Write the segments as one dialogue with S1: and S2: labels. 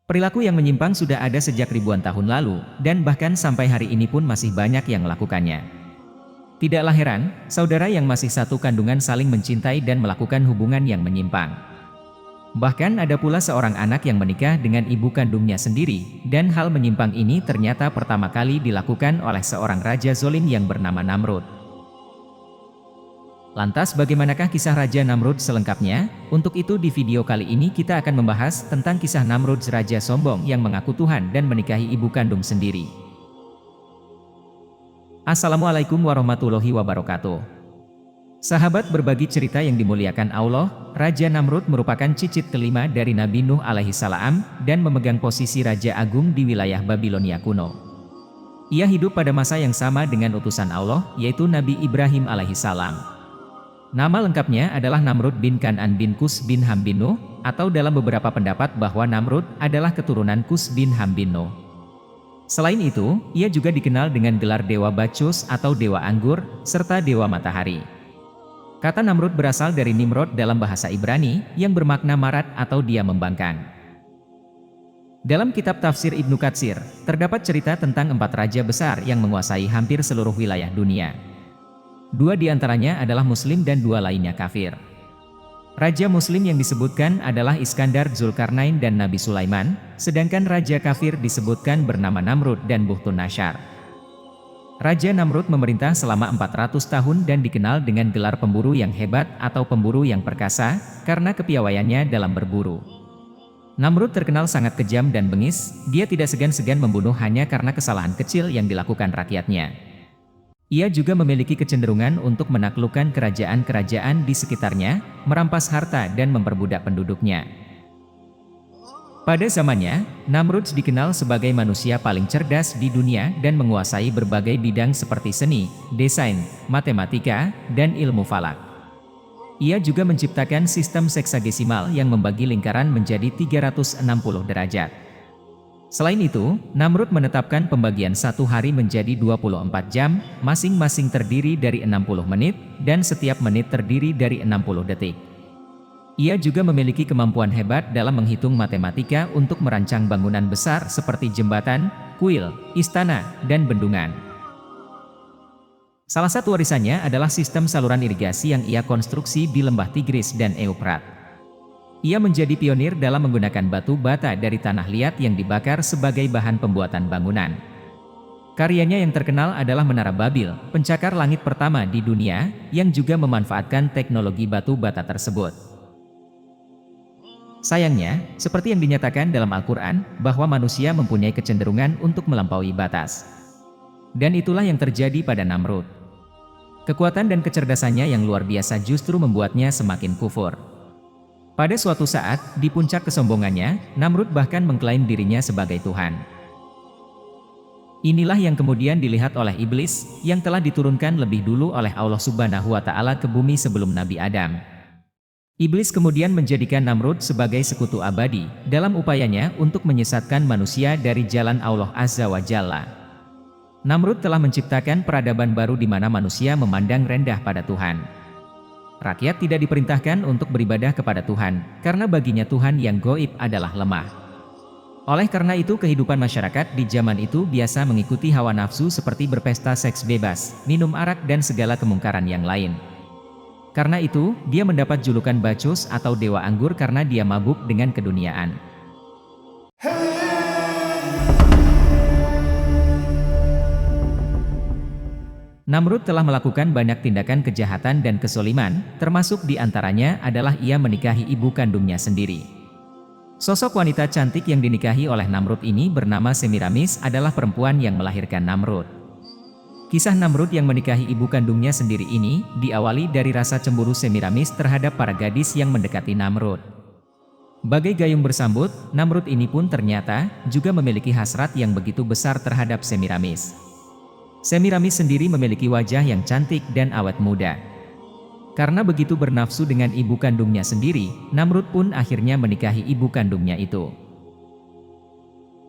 S1: Perilaku yang menyimpang sudah ada sejak ribuan tahun lalu, dan bahkan sampai hari ini pun masih banyak yang melakukannya. Tidaklah heran, saudara yang masih satu kandungan saling mencintai dan melakukan hubungan yang menyimpang. Bahkan ada pula seorang anak yang menikah dengan ibu kandungnya sendiri, dan hal menyimpang ini ternyata pertama kali dilakukan oleh seorang raja zalim yang bernama Namrud. Lantas bagaimanakah kisah Raja Namrud selengkapnya? Untuk itu di video kali ini kita akan membahas tentang kisah Namrud, raja sombong yang mengaku Tuhan dan menikahi ibu kandung sendiri. Assalamualaikum warahmatullahi wabarakatuh. Sahabat berbagi cerita yang dimuliakan Allah, Raja Namrud merupakan cicit kelima dari Nabi Nuh alaihissalam dan memegang posisi Raja Agung di wilayah Babilonia kuno. Ia hidup pada masa yang sama dengan utusan Allah, yaitu Nabi Ibrahim alaihissalam. Nama lengkapnya adalah Namrud bin Kan'an bin Kus bin Ham bin Nuh, atau dalam beberapa pendapat bahwa Namrud adalah keturunan Kus bin Ham bin Nuh. Selain itu, ia juga dikenal dengan gelar Dewa Bacchus atau Dewa Anggur, serta Dewa Matahari. Kata Namrud berasal dari Nimrod dalam bahasa Ibrani, yang bermakna marat atau dia membangkang. Dalam kitab tafsir Ibnu Katsir, terdapat cerita tentang 4 raja besar yang menguasai hampir seluruh wilayah dunia. 2 di antaranya adalah Muslim dan 2 lainnya kafir. Raja Muslim yang disebutkan adalah Iskandar, Zulkarnain dan Nabi Sulaiman, sedangkan raja kafir disebutkan bernama Namrud dan Buhtun Nasyar. Raja Namrud memerintah selama 400 tahun dan dikenal dengan gelar pemburu yang hebat atau pemburu yang perkasa, karena kepiawaiannya dalam berburu. Namrud terkenal sangat kejam dan bengis, dia tidak segan-segan membunuh hanya karena kesalahan kecil yang dilakukan rakyatnya. Ia juga memiliki kecenderungan untuk menaklukkan kerajaan-kerajaan di sekitarnya, merampas harta dan memperbudak penduduknya. Pada zamannya, Namrud dikenal sebagai manusia paling cerdas di dunia dan menguasai berbagai bidang seperti seni, desain, matematika, dan ilmu falak. Ia juga menciptakan sistem seksagesimal yang membagi lingkaran menjadi 360 derajat. Selain itu, Namrud menetapkan pembagian satu hari menjadi 24 jam, masing-masing terdiri dari 60 menit, dan setiap menit terdiri dari 60 detik. Ia juga memiliki kemampuan hebat dalam menghitung matematika untuk merancang bangunan besar seperti jembatan, kuil, istana, dan bendungan. Salah satu warisannya adalah sistem saluran irigasi yang ia konstruksi di lembah Tigris dan Eufrat. Ia menjadi pionir dalam menggunakan batu bata dari tanah liat yang dibakar sebagai bahan pembuatan bangunan. Karyanya yang terkenal adalah Menara Babil, pencakar langit pertama di dunia, yang juga memanfaatkan teknologi batu bata tersebut. Sayangnya, seperti yang dinyatakan dalam Al-Quran, bahwa manusia mempunyai kecenderungan untuk melampaui batas. Dan itulah yang terjadi pada Namrud. Kekuatan dan kecerdasannya yang luar biasa justru membuatnya semakin kufur. Pada suatu saat, di puncak kesombongannya, Namrud bahkan mengklaim dirinya sebagai Tuhan. Inilah yang kemudian dilihat oleh iblis, yang telah diturunkan lebih dulu oleh Allah Subhanahu wa Ta'ala ke bumi sebelum Nabi Adam. Iblis kemudian menjadikan Namrud sebagai sekutu abadi, dalam upayanya untuk menyesatkan manusia dari jalan Allah Azza wa Jalla. Namrud telah menciptakan peradaban baru di mana manusia memandang rendah pada Tuhan. Rakyat tidak diperintahkan untuk beribadah kepada Tuhan, karena baginya Tuhan yang goib adalah lemah. Oleh karena itu kehidupan masyarakat di zaman itu biasa mengikuti hawa nafsu seperti berpesta seks bebas, minum arak dan segala kemungkaran yang lain. Karena itu, dia mendapat julukan Bacchus atau Dewa Anggur karena dia mabuk dengan keduniaan. Namrud telah melakukan banyak tindakan kejahatan dan kesoliman, termasuk di antaranya adalah ia menikahi ibu kandungnya sendiri. Sosok wanita cantik yang dinikahi oleh Namrud ini bernama Semiramis adalah perempuan yang melahirkan Namrud. Kisah Namrud yang menikahi ibu kandungnya sendiri ini diawali dari rasa cemburu Semiramis terhadap para gadis yang mendekati Namrud. Bagai gayung bersambut, Namrud ini pun ternyata juga memiliki hasrat yang begitu besar terhadap Semiramis. Semiramis sendiri memiliki wajah yang cantik dan awet muda. Karena begitu bernafsu dengan ibu kandungnya sendiri, Namrud pun akhirnya menikahi ibu kandungnya itu.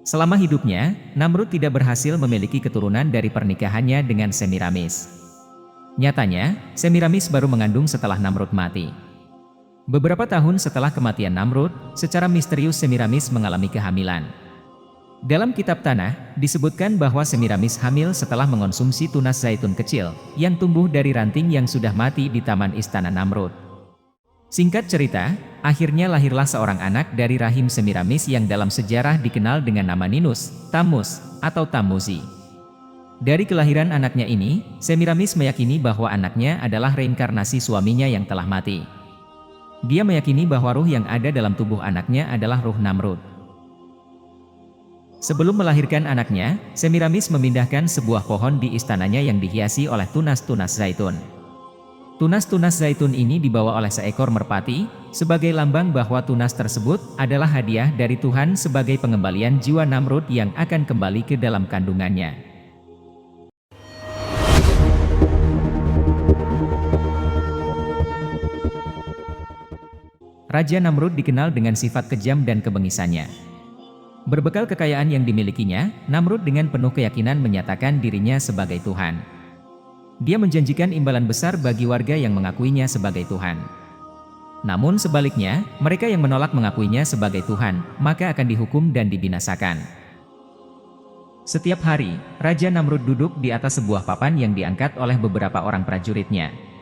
S1: Selama hidupnya, Namrud tidak berhasil memiliki keturunan dari pernikahannya dengan Semiramis. Nyatanya, Semiramis baru mengandung setelah Namrud mati. Beberapa tahun setelah kematian Namrud, secara misterius Semiramis mengalami kehamilan. Dalam kitab Tanah, disebutkan bahwa Semiramis hamil setelah mengonsumsi tunas zaitun kecil, yang tumbuh dari ranting yang sudah mati di taman istana Namrud. Singkat cerita, akhirnya lahirlah seorang anak dari rahim Semiramis yang dalam sejarah dikenal dengan nama Ninus, Tammuz, atau Tamuzi. Dari kelahiran anaknya ini, Semiramis meyakini bahwa anaknya adalah reinkarnasi suaminya yang telah mati. Dia meyakini bahwa ruh yang ada dalam tubuh anaknya adalah ruh Namrud. Sebelum melahirkan anaknya, Semiramis memindahkan sebuah pohon di istananya yang dihiasi oleh tunas-tunas zaitun. Tunas-tunas zaitun ini dibawa oleh seekor merpati, sebagai lambang bahwa tunas tersebut adalah hadiah dari Tuhan sebagai pengembalian jiwa Namrud yang akan kembali ke dalam kandungannya. Raja Namrud dikenal dengan sifat kejam dan kebengisannya. Berbekal kekayaan yang dimilikinya, Namrud dengan penuh keyakinan menyatakan dirinya sebagai Tuhan. Dia menjanjikan imbalan besar bagi warga yang mengakuinya sebagai Tuhan. Namun sebaliknya, mereka yang menolak mengakuinya sebagai Tuhan, maka akan dihukum dan dibinasakan. Setiap hari, Raja Namrud duduk di atas sebuah papan yang diangkat oleh beberapa orang prajuritnya.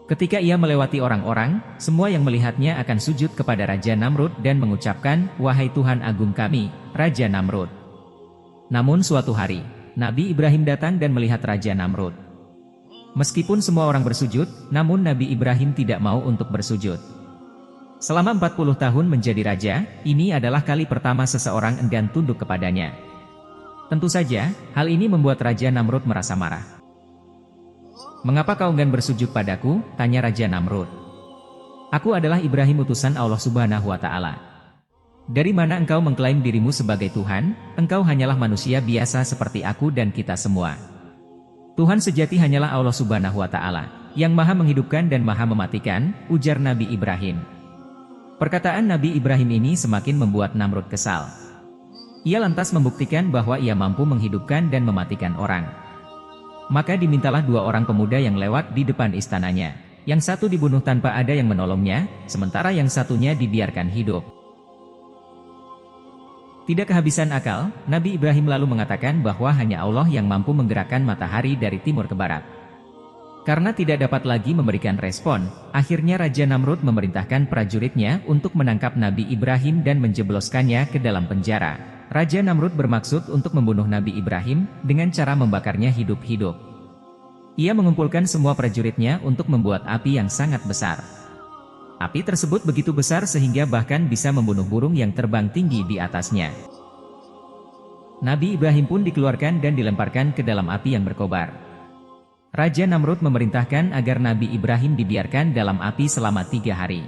S1: Ketika ia melewati orang-orang, semua yang melihatnya akan sujud kepada Raja Namrud dan mengucapkan, "Wahai Tuhan Agung kami, Raja Namrud." Namun suatu hari, Nabi Ibrahim datang dan melihat Raja Namrud. Meskipun semua orang bersujud, namun Nabi Ibrahim tidak mau untuk bersujud. Selama 40 tahun menjadi raja, ini adalah kali pertama seseorang enggan tunduk kepadanya. Tentu saja, hal ini membuat Raja Namrud merasa marah. "Mengapa kau enggan bersujud padaku?" tanya Raja Namrud. "Aku adalah Ibrahim utusan Allah Subhanahu wa Ta'ala. Dari mana engkau mengklaim dirimu sebagai Tuhan? Engkau hanyalah manusia biasa seperti aku dan kita semua. Tuhan sejati hanyalah Allah Subhanahu wa Ta'ala, yang maha menghidupkan dan maha mematikan," ujar Nabi Ibrahim. Perkataan Nabi Ibrahim ini semakin membuat Namrud kesal. Ia lantas membuktikan bahwa ia mampu menghidupkan dan mematikan orang. Maka dimintalah dua orang pemuda yang lewat di depan istananya. Yang satu dibunuh tanpa ada yang menolongnya, sementara yang satunya dibiarkan hidup. Tidak kehabisan akal, Nabi Ibrahim lalu mengatakan bahwa hanya Allah yang mampu menggerakkan matahari dari timur ke barat. Karena tidak dapat lagi memberikan respon, akhirnya Raja Namrud memerintahkan prajuritnya untuk menangkap Nabi Ibrahim dan menjebloskannya ke dalam penjara. Raja Namrud bermaksud untuk membunuh Nabi Ibrahim dengan cara membakarnya hidup-hidup. Ia mengumpulkan semua prajuritnya untuk membuat api yang sangat besar. Api tersebut begitu besar sehingga bahkan bisa membunuh burung yang terbang tinggi di atasnya. Nabi Ibrahim pun dikeluarkan dan dilemparkan ke dalam api yang berkobar. Raja Namrud memerintahkan agar Nabi Ibrahim dibiarkan dalam api selama 3 hari.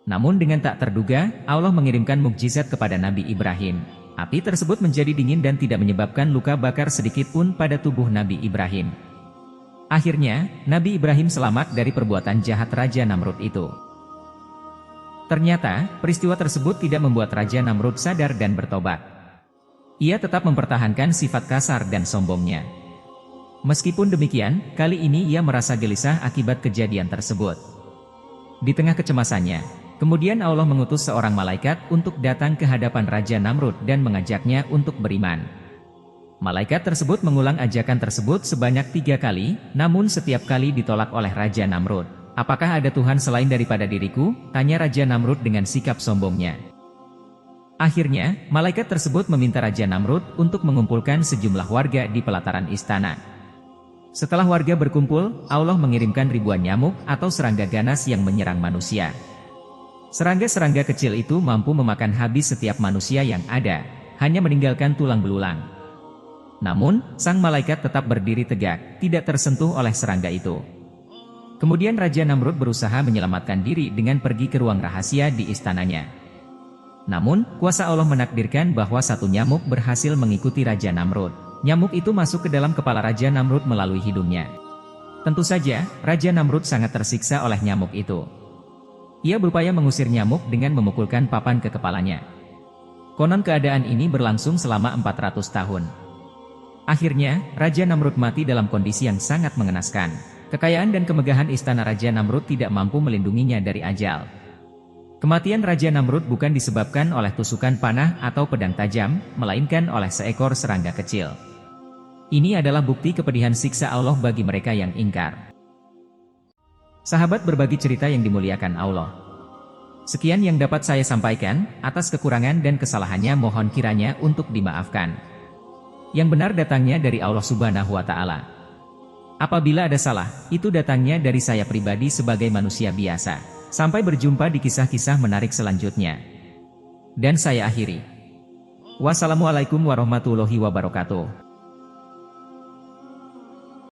S1: Namun dengan tak terduga, Allah mengirimkan mukjizat kepada Nabi Ibrahim. Api tersebut menjadi dingin dan tidak menyebabkan luka bakar sedikit pun pada tubuh Nabi Ibrahim. Akhirnya, Nabi Ibrahim selamat dari perbuatan jahat Raja Namrud itu. Ternyata, peristiwa tersebut tidak membuat Raja Namrud sadar dan bertobat. Ia tetap mempertahankan sifat kasar dan sombongnya. Meskipun demikian, kali ini ia merasa gelisah akibat kejadian tersebut. Di tengah kecemasannya, kemudian Allah mengutus seorang malaikat untuk datang ke hadapan Raja Namrud dan mengajaknya untuk beriman. Malaikat tersebut mengulang ajakan tersebut sebanyak 3 kali, namun setiap kali ditolak oleh Raja Namrud. "Apakah ada Tuhan selain daripada diriku?" tanya Raja Namrud dengan sikap sombongnya. Akhirnya, malaikat tersebut meminta Raja Namrud untuk mengumpulkan sejumlah warga di pelataran istana. Setelah warga berkumpul, Allah mengirimkan ribuan nyamuk atau serangga ganas yang menyerang manusia. Serangga-serangga kecil itu mampu memakan habis setiap manusia yang ada, hanya meninggalkan tulang belulang. Namun, sang malaikat tetap berdiri tegak, tidak tersentuh oleh serangga itu. Kemudian Raja Namrud berusaha menyelamatkan diri dengan pergi ke ruang rahasia di istananya. Namun, kuasa Allah menakdirkan bahwa satu nyamuk berhasil mengikuti Raja Namrud. Nyamuk itu masuk ke dalam kepala Raja Namrud melalui hidungnya. Tentu saja, Raja Namrud sangat tersiksa oleh nyamuk itu. Ia berupaya mengusir nyamuk dengan memukulkan papan ke kepalanya. Konon keadaan ini berlangsung selama 400 tahun. Akhirnya, Raja Namrud mati dalam kondisi yang sangat mengenaskan. Kekayaan dan kemegahan istana Raja Namrud tidak mampu melindunginya dari ajal. Kematian Raja Namrud bukan disebabkan oleh tusukan panah atau pedang tajam, melainkan oleh seekor serangga kecil. Ini adalah bukti kepedihan siksa Allah bagi mereka yang ingkar. Sahabat berbagi cerita yang dimuliakan Allah. Sekian yang dapat saya sampaikan, atas kekurangan dan kesalahannya mohon kiranya untuk dimaafkan. Yang benar datangnya dari Allah Subhanahu wa Ta'ala. Apabila ada salah, itu datangnya dari saya pribadi sebagai manusia biasa. Sampai berjumpa di kisah-kisah menarik selanjutnya. Dan saya akhiri. Wassalamualaikum warahmatullahi wabarakatuh.